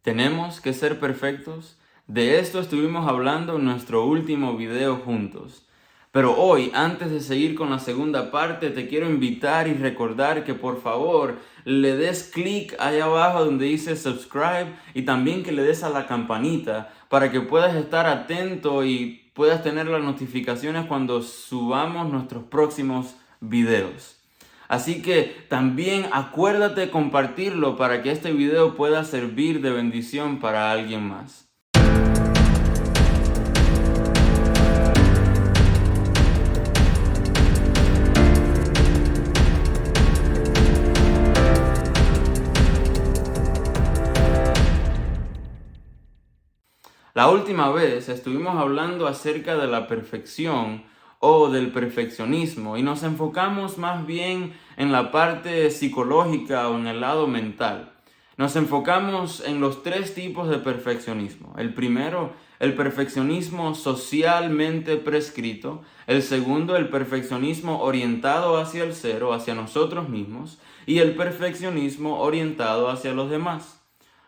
¿Tenemos que ser perfectos? De esto estuvimos hablando en nuestro último video juntos. Pero hoy, antes de seguir con la segunda parte, te quiero invitar y recordar que por favor le des clic ahí abajo donde dice subscribe y también que le des a la campanita para que puedas estar atento y puedas tener las notificaciones cuando subamos nuestros próximos videos. Así que también acuérdate de compartirlo para que este video pueda servir de bendición para alguien más. La última vez estuvimos hablando acerca de la perfección o del perfeccionismo y nos enfocamos más bien en la parte psicológica o en el lado mental. Nos enfocamos en los tres tipos de perfeccionismo. El primero, el perfeccionismo socialmente prescrito. El segundo, el perfeccionismo orientado hacia el ser o hacia nosotros mismos. Y el perfeccionismo orientado hacia los demás.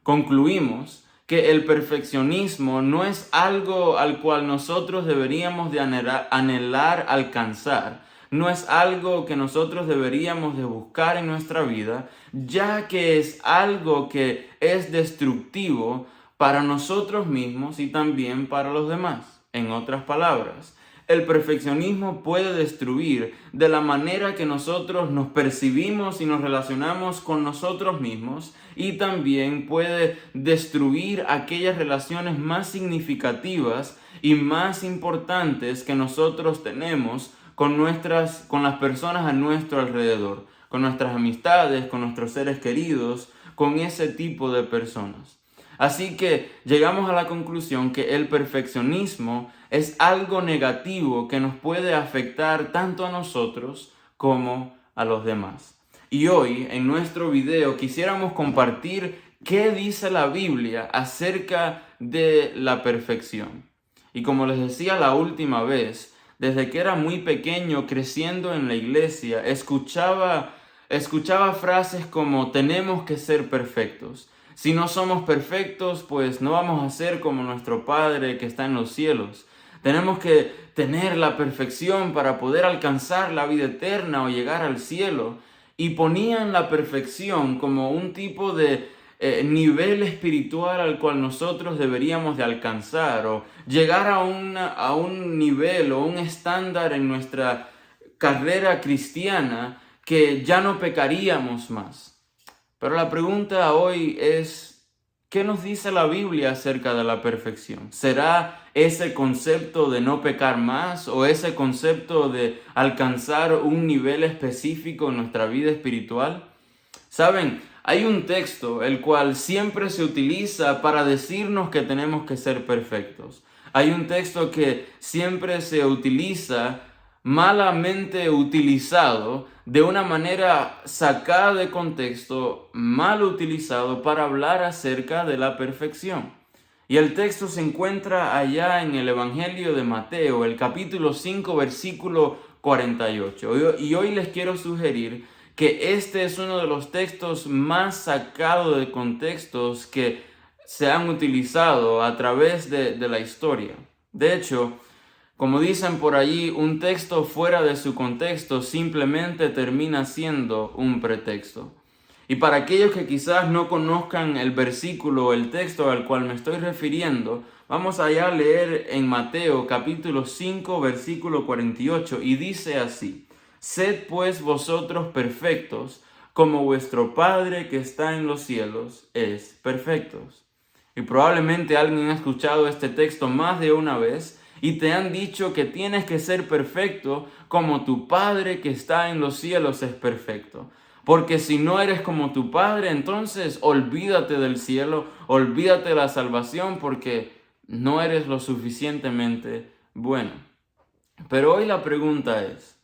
Concluimos que el perfeccionismo no es algo al cual nosotros deberíamos de anhelar alcanzar, no es algo que nosotros deberíamos de buscar en nuestra vida, ya que es algo que es destructivo para nosotros mismos y también para los demás. En otras palabras, el perfeccionismo puede destruir de la manera que nosotros nos percibimos y nos relacionamos con nosotros mismos y también puede destruir aquellas relaciones más significativas y más importantes que nosotros tenemos con las personas a nuestro alrededor, con nuestras amistades, con nuestros seres queridos, con ese tipo de personas. Así que llegamos a la conclusión que el perfeccionismo es algo negativo que nos puede afectar tanto a nosotros como a los demás. Y hoy en nuestro video quisiéramos compartir qué dice la Biblia acerca de la perfección. Y como les decía la última vez, desde que era muy pequeño creciendo en la iglesia, escuchaba frases como tenemos que ser perfectos. Si no somos perfectos, pues no vamos a ser como nuestro Padre que está en los cielos. Tenemos que tener la perfección para poder alcanzar la vida eterna o llegar al cielo. Y ponían la perfección como un tipo de nivel espiritual al cual nosotros deberíamos de alcanzar o llegar a un nivel o un estándar en nuestra carrera cristiana que ya no pecaríamos más. Pero la pregunta hoy es, ¿qué nos dice la Biblia acerca de la perfección? ¿Será ese concepto de no pecar más o ese concepto de alcanzar un nivel específico en nuestra vida espiritual? ¿Saben? Hay un texto el cual siempre se utiliza para decirnos que tenemos que ser perfectos. Hay un texto que siempre se utiliza malamente utilizado, de una manera sacada de contexto, mal utilizado para hablar acerca de la perfección. Y el texto se encuentra allá en el Evangelio de Mateo, el capítulo 5, versículo 48. Y hoy les quiero sugerir que este es uno de los textos más sacados de contextos que se han utilizado a través de la historia. De hecho, como dicen por allí, un texto fuera de su contexto simplemente termina siendo un pretexto. Y para aquellos que quizás no conozcan el versículo o el texto al cual me estoy refiriendo, vamos allá a leer en Mateo capítulo 5 versículo 48 y dice así: Sed pues vosotros perfectos, como vuestro Padre que está en los cielos es perfecto. Y probablemente alguien ha escuchado este texto más de una vez y te han dicho que tienes que ser perfecto como tu Padre que está en los cielos es perfecto. Porque si no eres como tu Padre, entonces olvídate del cielo, olvídate de la salvación porque no eres lo suficientemente bueno. Pero hoy la pregunta es,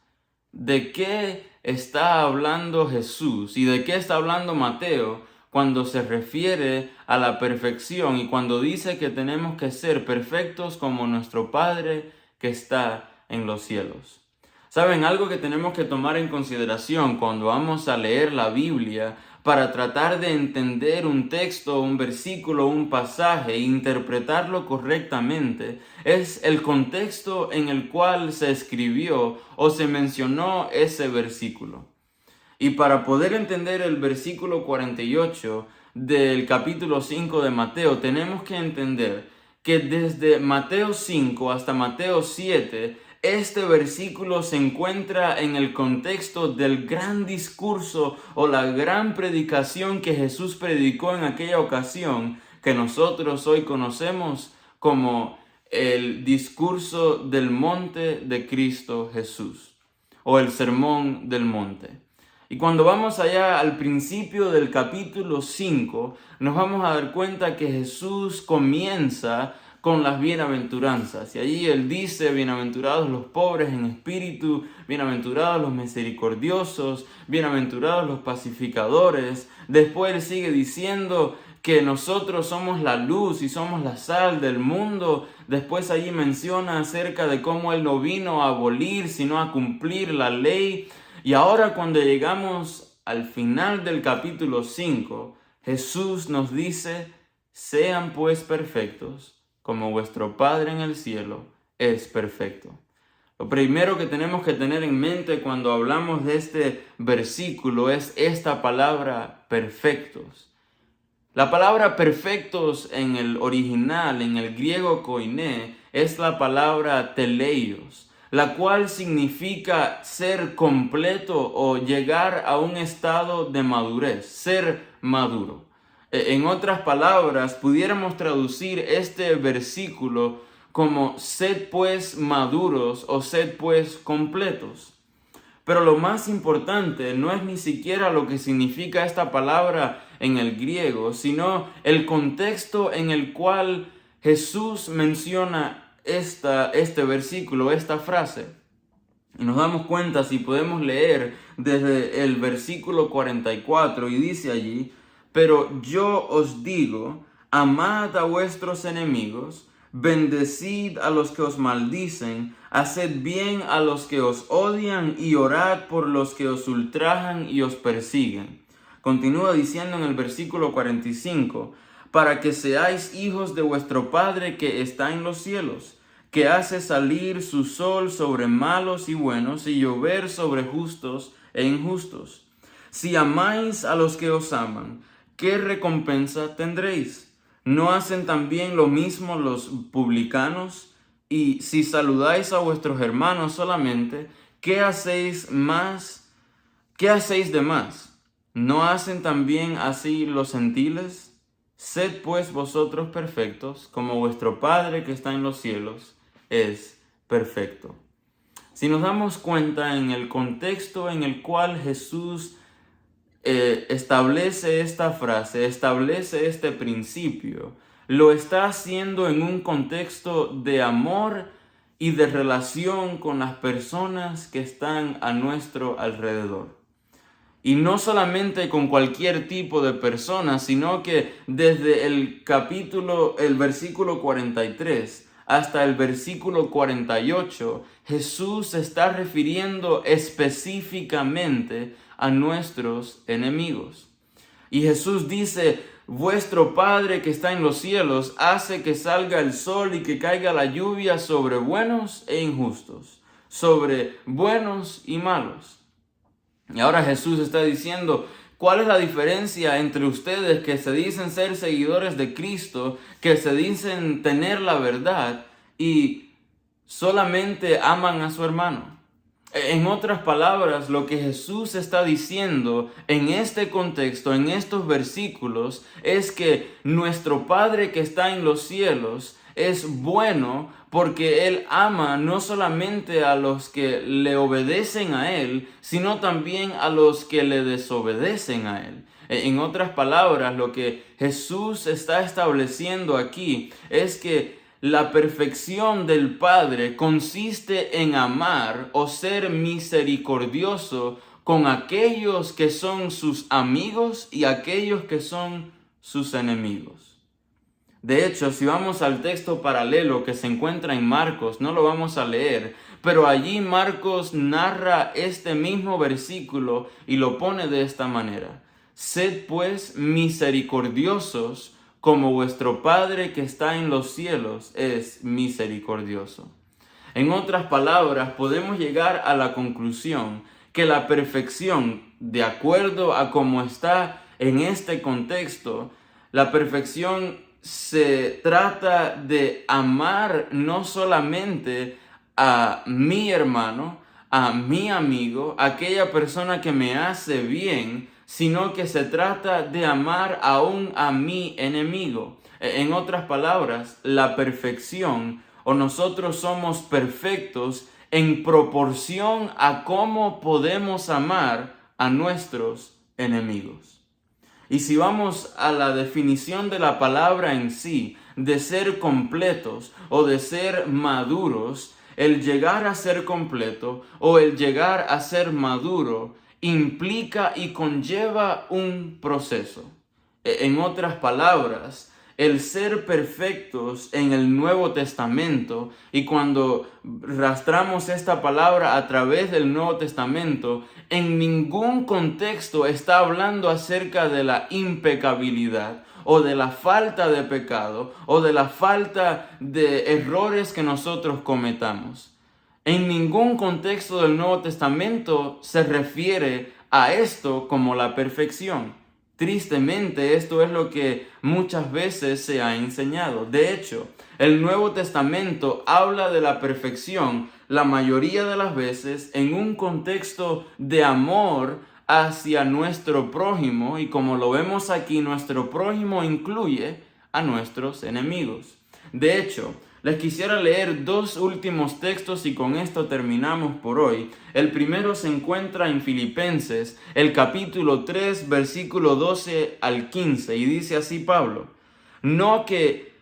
¿de qué está hablando Jesús y de qué está hablando Mateo cuando se refiere a la perfección y cuando dice que tenemos que ser perfectos como nuestro Padre que está en los cielos? ¿Saben? Algo que tenemos que tomar en consideración cuando vamos a leer la Biblia para tratar de entender un texto, un versículo, un pasaje e interpretarlo correctamente, es el contexto en el cual se escribió o se mencionó ese versículo. Y para poder entender el versículo 48 del capítulo 5 de Mateo, tenemos que entender que desde Mateo 5 hasta Mateo 7, este versículo se encuentra en el contexto del gran discurso o la gran predicación que Jesús predicó en aquella ocasión, que nosotros hoy conocemos como el discurso del monte de Cristo Jesús o el sermón del monte. Y cuando vamos allá al principio del capítulo 5, nos vamos a dar cuenta que Jesús comienza con las bienaventuranzas. Y allí Él dice, bienaventurados los pobres en espíritu, bienaventurados los misericordiosos, bienaventurados los pacificadores. Después Él sigue diciendo que nosotros somos la luz y somos la sal del mundo. Después allí menciona acerca de cómo Él no vino a abolir, sino a cumplir la ley. Y ahora cuando llegamos al final del capítulo 5, Jesús nos dice, sean pues perfectos, como vuestro Padre en el cielo es perfecto. Lo primero que tenemos que tener en mente cuando hablamos de este versículo es esta palabra perfectos. La palabra perfectos en el original, en el griego koiné, es la palabra teleios, la cual significa ser completo o llegar a un estado de madurez, ser maduro. En otras palabras, pudiéramos traducir este versículo como sed pues maduros o sed pues completos. Pero lo más importante no es ni siquiera lo que significa esta palabra en el griego, sino el contexto en el cual Jesús menciona este versículo, esta frase. Y nos damos cuenta si podemos leer desde el versículo 44 y dice allí, pero yo os digo, amad a vuestros enemigos, bendecid a los que os maldicen, haced bien a los que os odian y orad por los que os ultrajan y os persiguen. Continúa diciendo en el versículo 45, para que seáis hijos de vuestro Padre que está en los cielos, que hace salir su sol sobre malos y buenos y llover sobre justos e injustos. Si amáis a los que os aman, ¿qué recompensa tendréis? ¿No hacen también lo mismo los publicanos? Y si saludáis a vuestros hermanos solamente, ¿qué hacéis de más? ¿No hacen también así los gentiles? Sed pues vosotros perfectos, como vuestro Padre que está en los cielos es perfecto. Si nos damos cuenta en el contexto en el cual Jesús establece esta frase, establece este principio, lo está haciendo en un contexto de amor y de relación con las personas que están a nuestro alrededor. Y no solamente con cualquier tipo de persona, sino que desde el versículo 43 hasta el versículo 48, Jesús se está refiriendo específicamente a nuestros enemigos. Y Jesús dice, vuestro Padre que está en los cielos hace que salga el sol y que caiga la lluvia sobre buenos e injustos, sobre buenos y malos. Y ahora Jesús está diciendo, ¿cuál es la diferencia entre ustedes que se dicen ser seguidores de Cristo, que se dicen tener la verdad y solamente aman a su hermano? En otras palabras, lo que Jesús está diciendo en este contexto, en estos versículos, es que nuestro Padre que está en los cielos es bueno porque Él ama no solamente a los que le obedecen a Él, sino también a los que le desobedecen a Él. En otras palabras, lo que Jesús está estableciendo aquí es que la perfección del Padre consiste en amar o ser misericordioso con aquellos que son sus amigos y aquellos que son sus enemigos. De hecho, si vamos al texto paralelo que se encuentra en Marcos, no lo vamos a leer, pero allí Marcos narra este mismo versículo y lo pone de esta manera. Sed pues misericordiosos, como vuestro Padre que está en los cielos es misericordioso. En otras palabras, podemos llegar a la conclusión que la perfección, de acuerdo a cómo está en este contexto, la perfección se trata de amar no solamente a mi hermano, a mi amigo, a aquella persona que me hace bien, sino que se trata de amar aún a mi enemigo. En otras palabras, la perfección o nosotros somos perfectos en proporción a cómo podemos amar a nuestros enemigos. Y si vamos a la definición de la palabra en sí, de ser completos o de ser maduros, el llegar a ser completo o el llegar a ser maduro implica y conlleva un proceso. En otras palabras, el ser perfectos en el Nuevo Testamento, y cuando rastramos esta palabra a través del Nuevo Testamento, en ningún contexto está hablando acerca de la impecabilidad o de la falta de pecado o de la falta de errores que nosotros cometamos. En ningún contexto del Nuevo Testamento se refiere a esto como la perfección. Tristemente, esto es lo que muchas veces se ha enseñado. De hecho, el Nuevo Testamento habla de la perfección la mayoría de las veces en un contexto de amor hacia nuestro prójimo, y como lo vemos aquí, nuestro prójimo incluye a nuestros enemigos. De hecho, les quisiera leer dos últimos textos y con esto terminamos por hoy. El primero se encuentra en Filipenses, el capítulo 3, versículo 12 al 15, y dice así Pablo: no que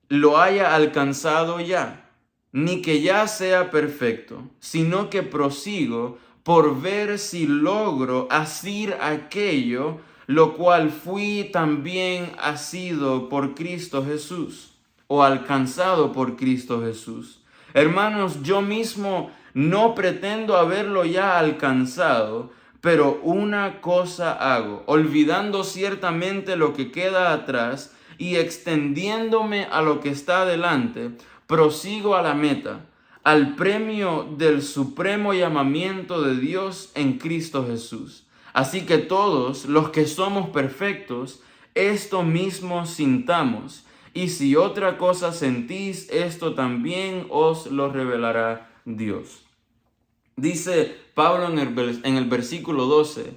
lo haya alcanzado ya, ni que ya sea perfecto, sino que prosigo por ver si logro asir aquello, lo cual fui también asido por Cristo Jesús, o alcanzado por Cristo Jesús. Hermanos, yo mismo no pretendo haberlo ya alcanzado, pero una cosa hago, olvidando ciertamente lo que queda atrás y extendiéndome a lo que está adelante, prosigo a la meta, al premio del supremo llamamiento de Dios en Cristo Jesús. Así que todos los que somos perfectos, esto mismo sintamos. Y si otra cosa sentís, esto también os lo revelará Dios. Dice Pablo en el versículo 12,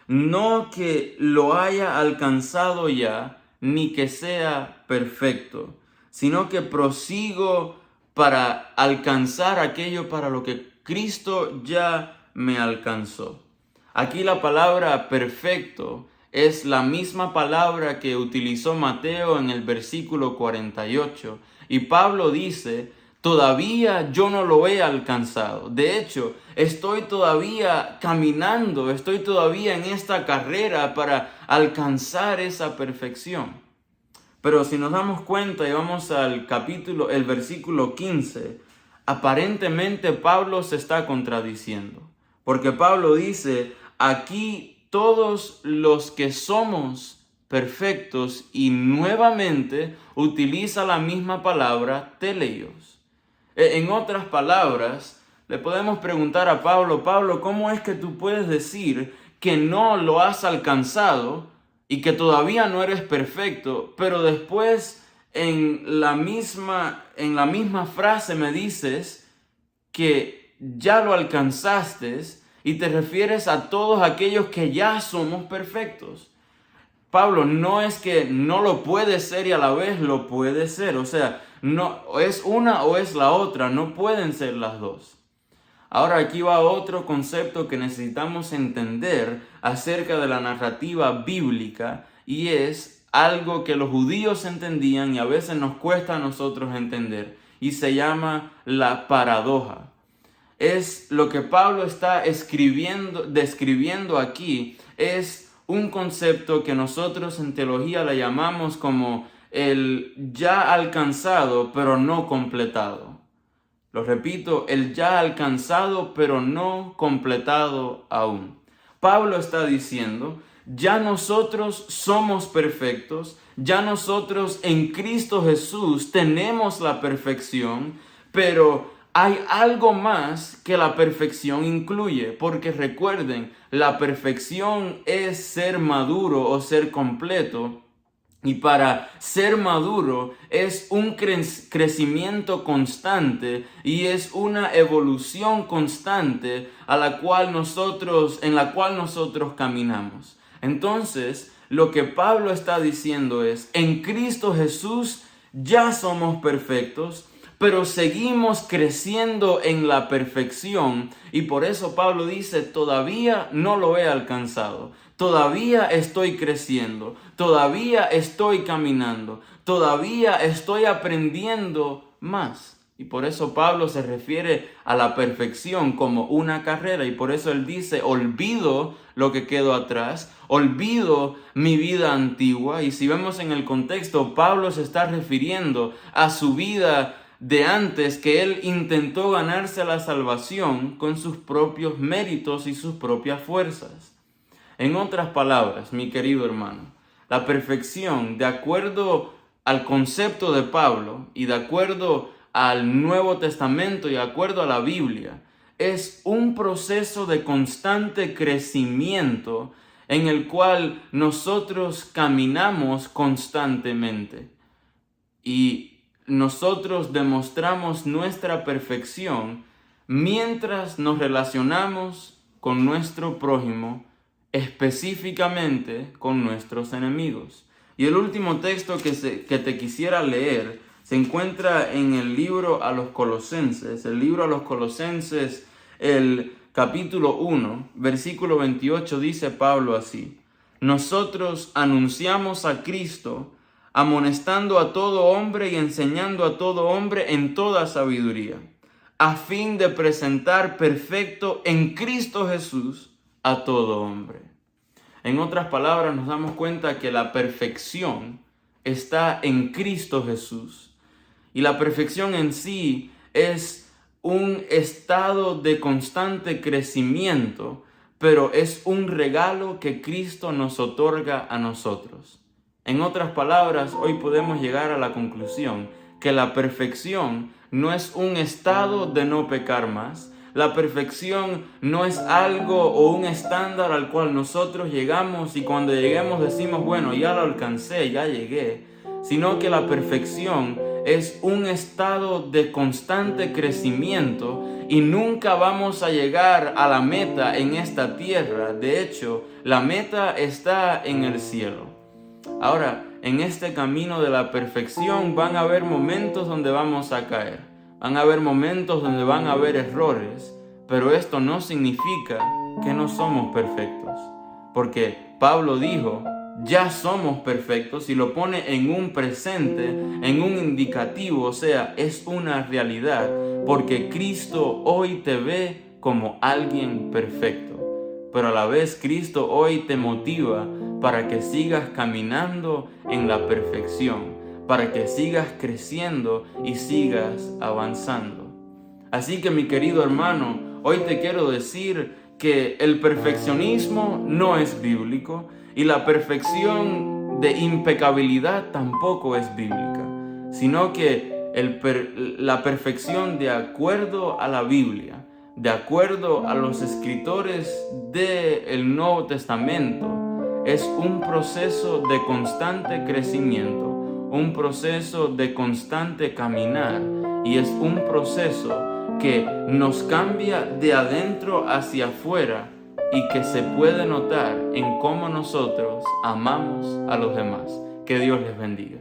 no que lo haya alcanzado ya, ni que sea perfecto, sino que prosigo para alcanzar aquello para lo que Cristo ya me alcanzó. Aquí la palabra perfecto es la misma palabra que utilizó Mateo en el versículo 48. Y Pablo dice: todavía yo no lo he alcanzado. De hecho, estoy todavía caminando, estoy todavía en esta carrera para alcanzar esa perfección. Pero si nos damos cuenta y vamos al el versículo 15, aparentemente Pablo se está contradiciendo. Porque Pablo dice: aquí todos los que somos perfectos, y nuevamente utiliza la misma palabra teleios. En otras palabras, le podemos preguntar a Pablo: Pablo, ¿cómo es que tú puedes decir que no lo has alcanzado y que todavía no eres perfecto, pero después en la misma frase me dices que ya lo alcanzaste y te refieres a todos aquellos que ya somos perfectos? Pablo, no es que no lo puede ser y a la vez lo puede ser. O sea, no es una o es la otra, no pueden ser las dos. Ahora aquí va otro concepto que necesitamos entender acerca de la narrativa bíblica, y es algo que los judíos entendían y a veces nos cuesta a nosotros entender, y se llama la paradoja. Es lo que Pablo está describiendo aquí, es un concepto que nosotros en teología le llamamos como el ya alcanzado pero no completado. Lo repito, el ya alcanzado pero no completado aún. Pablo está diciendo ya nosotros somos perfectos, ya nosotros en Cristo Jesús tenemos la perfección, pero hay algo más que la perfección incluye, porque recuerden, la perfección es ser maduro o ser completo. Y para ser maduro es un crecimiento constante y es una evolución constante en la cual nosotros caminamos. Entonces, lo que Pablo está diciendo es, en Cristo Jesús ya somos perfectos, pero seguimos creciendo en la perfección, y por eso Pablo dice, todavía no lo he alcanzado, todavía estoy creciendo, todavía estoy caminando, todavía estoy aprendiendo más. Y por eso Pablo se refiere a la perfección como una carrera, y por eso él dice, olvido lo que quedó atrás, olvido mi vida antigua. Y si vemos en el contexto, Pablo se está refiriendo a su vida de antes, que él intentó ganarse la salvación con sus propios méritos y sus propias fuerzas. En otras palabras, mi querido hermano, la perfección, de acuerdo al concepto de Pablo y de acuerdo al Nuevo Testamento y de acuerdo a la Biblia, es un proceso de constante crecimiento en el cual nosotros caminamos constantemente. Y nosotros demostramos nuestra perfección mientras nos relacionamos con nuestro prójimo, específicamente con nuestros enemigos. Y el último texto que te quisiera leer se encuentra en el libro a los Colosenses. El libro a los Colosenses, el capítulo 1, versículo 28, dice Pablo así: nosotros anunciamos a Cristo, amonestando a todo hombre y enseñando a todo hombre en toda sabiduría, a fin de presentar perfecto en Cristo Jesús a todo hombre. En otras palabras, nos damos cuenta que la perfección está en Cristo Jesús. Y la perfección en sí es un estado de constante crecimiento, pero es un regalo que Cristo nos otorga a nosotros. En otras palabras, hoy podemos llegar a la conclusión que la perfección no es un estado de no pecar más. La perfección no es algo o un estándar al cual nosotros llegamos y cuando lleguemos decimos, bueno, ya lo alcancé, ya llegué. Sino que la perfección es un estado de constante crecimiento y nunca vamos a llegar a la meta en esta tierra. De hecho, la meta está en el cielo. Ahora, en este camino de la perfección van a haber momentos donde vamos a caer, van a haber momentos donde van a haber errores, pero esto no significa que no somos perfectos, porque Pablo dijo, ya somos perfectos, y lo pone en un presente, en un indicativo, o sea, es una realidad, porque Cristo hoy te ve como alguien perfecto, pero a la vez Cristo hoy te motiva para que sigas caminando en la perfección, para que sigas creciendo y sigas avanzando. Así que, mi querido hermano, hoy te quiero decir que el perfeccionismo no es bíblico y la perfección de impecabilidad tampoco es bíblica, sino que la perfección de acuerdo a la Biblia, de acuerdo a los escritores del Nuevo Testamento, es un proceso de constante crecimiento, un proceso de constante caminar, y es un proceso que nos cambia de adentro hacia afuera y que se puede notar en cómo nosotros amamos a los demás. Que Dios les bendiga.